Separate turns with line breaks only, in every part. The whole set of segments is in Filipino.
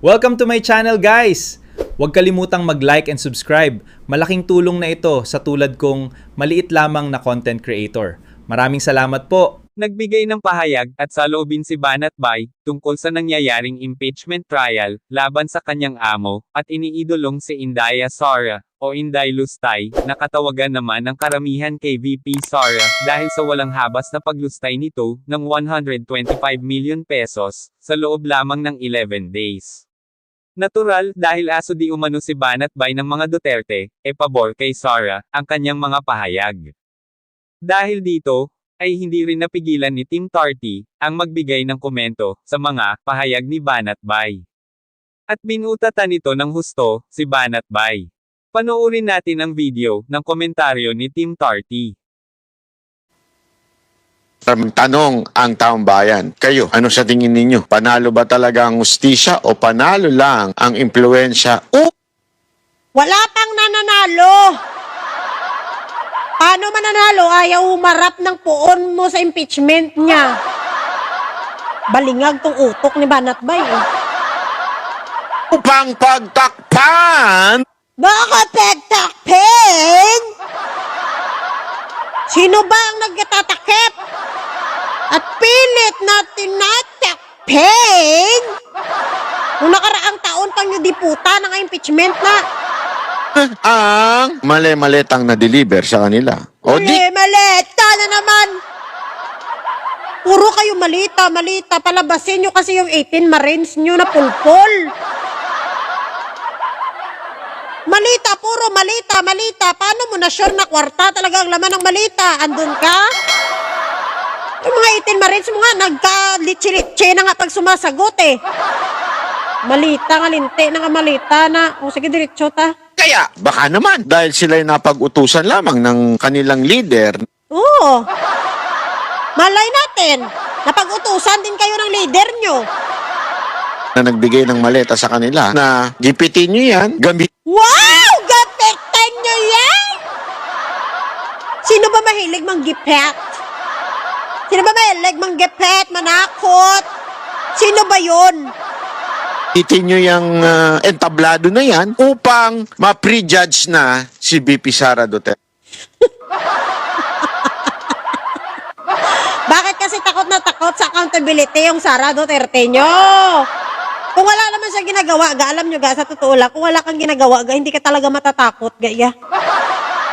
Welcome to my channel, guys! Huwag kalimutang mag-like and subscribe. Malaking tulong na ito sa tulad kong maliit lamang na content creator. Maraming salamat po!
Nagbigay ng pahayag at saloobin si Banat Bay tungkol sa nangyayaring impeachment trial laban sa kanyang amo at iniidolong si Indaya Sara o Inday Lustay na katawagan naman ng karamihan kay VP Sara dahil sa walang habas na paglustay nito ng 125 million pesos sa loob lamang ng 11 days. Natural dahil aso di umano si Banat Bay ng mga Duterte, pabor kay Sara ang kanyang mga pahayag. Dahil dito, ay hindi rin napigilan ni Team Tarty ang magbigay ng komento sa mga pahayag ni Banat Bay. At binutatan nito ng husto si Banat Bay. Panoorin natin ang video ng komentaryo ni Team Tarty.
Tanong ang taong bayan, kayo, ano sa tingin ninyo? Panalo ba talaga ang hustisya o panalo lang ang impluensya?
Wala pang nananalo! Paano mananalo? Ayaw humarap ng puon mo sa impeachment niya. Balingag tong utok ni Banat Bay.
Upang pagtakpan!
Bakit pagtakpin? Sino ba ang nagtatakip? At pilit na tinatakpin? Nung nakaraang taon pang yung diputa ng impeachment na.
Ang mali-malitang na-deliver sa kanila. O di,
Malita na naman. Puro kayo malita. Palabasin nyo kasi yung 18 Marines nyo na pulpol. Malita, puro malita. Paano mo na sure na kwarta talaga ang laman ng malita? Andun ka? Yung mga 18 Marines mo nga, nagka-litsi-litsi na nga pag sumasagot eh. Malita nga, linti na nga malita na. O sige, diretso ta.
kaya baka naman dahil sila'y napag-utusan lamang ng kanilang leader.
Oo. Malay natin. Napag-utusan din kayo ng leader nyo.
Na nagbigay ng maleta sa kanila na gipitin nyo yan,
Wow! Gapitan nyo yan! Sino ba mahilig manggipet? Sino ba mahilig manggipet, manakot? Sino ba yun?
gamitin nyo yung entablado na yan upang ma-prejudge na si VP Sara Duterte.
Bakit kasi takot na takot sa accountability yung Sara Duterte nyo? Kung wala naman siya ginagawa, alam nyo sa totoo lang, kung wala kang ginagawa, hindi ka talaga matatakot, gaya.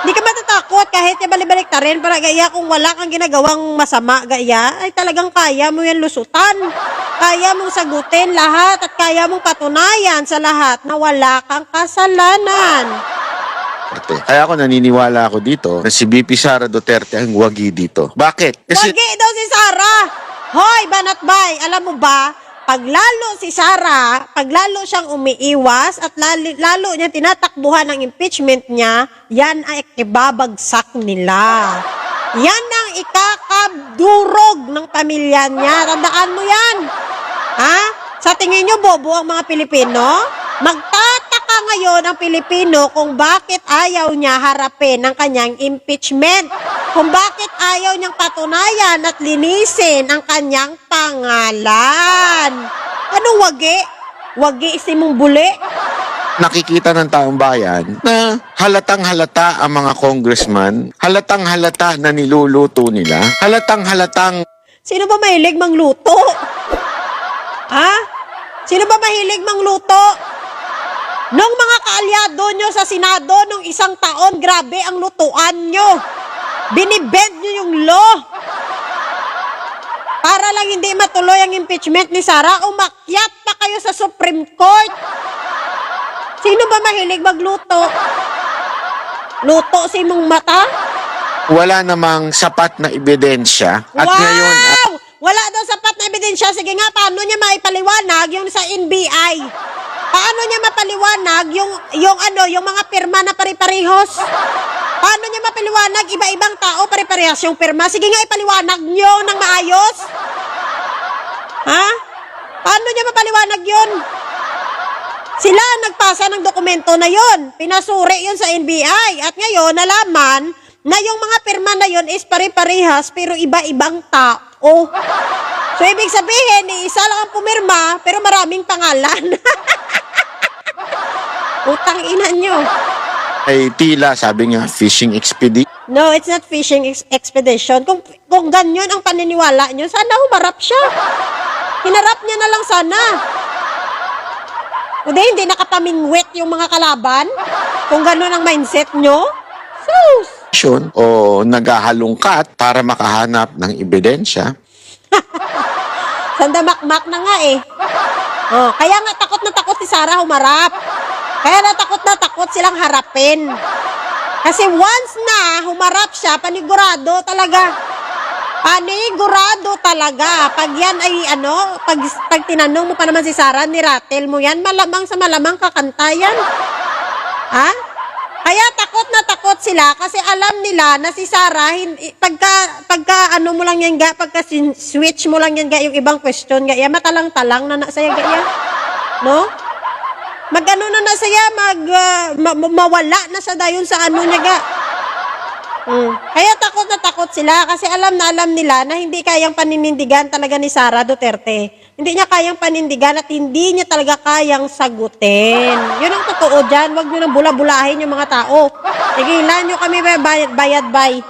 Hindi ka matatakot kahit balik-balik ta rin, para gaya, kung wala kang ginagawang masama, gaya, ay talagang kaya mo yan lusutan. Kaya mong sagutin lahat at kaya mong patunayan sa lahat na wala kang kasalanan.
Kaya ako naniniwala ako dito na si VP Sara Duterte ang wagi dito. Bakit? Kasi
Wagi daw si Sara. Hoy, Banat Bay, alam mo ba, paglalo si Sara, paglalo siyang umiiwas at lalo niya tinatakbuhan ang impeachment niya, yan ay ibabagsak nila. Yan ang ikakadurog ng pamilya niya. Tandaan mo yan. Ha? Sa tingin niyo, bobo ang mga Pilipino? Magtataka ngayon ang Pilipino kung bakit ayaw niya harapin ang kanyang impeachment. Kung bakit ayaw niyang patunayan at linisin ang kanyang pangalan. Anong wagi? Wagi isimong buli?
nakikita ng taong bayan na halatang-halata ang mga congressman, halatang-halata na niluluto nila, halatang-halatang
Sino ba mahilig mangluto? Ha? Sino ba mahilig mangluto? Nung mga kaalyado nyo sa Senado nung isang taon, grabe ang lutuan nyo. Binibend nyo yung law. Para lang hindi matuloy ang impeachment ni Sara, umakyat pa kayo sa Supreme Court. Sino ba mahilig magluto? Luto si mong mata?
wala namang sapat na ebidensya. At
wow!
ngayon,
Wala daw sapat na ebidensya. Sige nga, paano niya maipaliwanag yung sa NBI? Paano niya mapaliwanag yung mga pirma na pare-parehos? Paano niya mapaliwanag iba-ibang tao pare-parehas yung pirma? Sige nga, ipaliwanag niyo ng maayos. Ha? Paano niya mapaliwanag yun? Sila ang nagpasa ng dokumento na yon. Pinasuri yun sa NBI. At ngayon, nalaman na yung mga pirma na yon is pare-parehas pero iba-ibang tao. So, ibig sabihin, isa lang ang pumirma pero maraming pangalan. Utang ina nyo.
ay tila, sabi nga, fishing expedition.
No, it's not fishing expedition. Kung ganyan ang paniniwala nyo, sana humarap siya. Hinarap niya na lang sana. Hindi nakapamingwit yung mga kalaban. Kung gano'n ang mindset nyo. Sus!
O naghahalungkat para makahanap ng ebidensya.
Sandamakmak na nga eh. Oh, kaya nga takot na takot si Sarah humarap. Kaya na takot silang harapin. Kasi once na humarap siya, panigurado talaga. Panigurado talaga. Pag yan ay pag tinanong mo pa naman si Sarah, nirattle mo yan, malamang sa malamang kakanta yan. Ha? Kaya takot na takot sila kasi alam nila na si Sarah, pagka mo lang yan ga, pagka switch mo lang yan ga, yung ibang question ga, matalang-talang na nasaya ga yan. No? Mag-ano na saya, mawala na sa dayon sa niya ga. Kaya takot na takot sila kasi alam nila na hindi kayang paninindigan talaga ni Sara Duterte. Hindi niya kayang panindigan at hindi niya talaga kayang sagutin. Yun ang totoo dyan. Huwag nyo nang bula-bulahin yung mga tao. Tigilan nyo kami bayad-bay.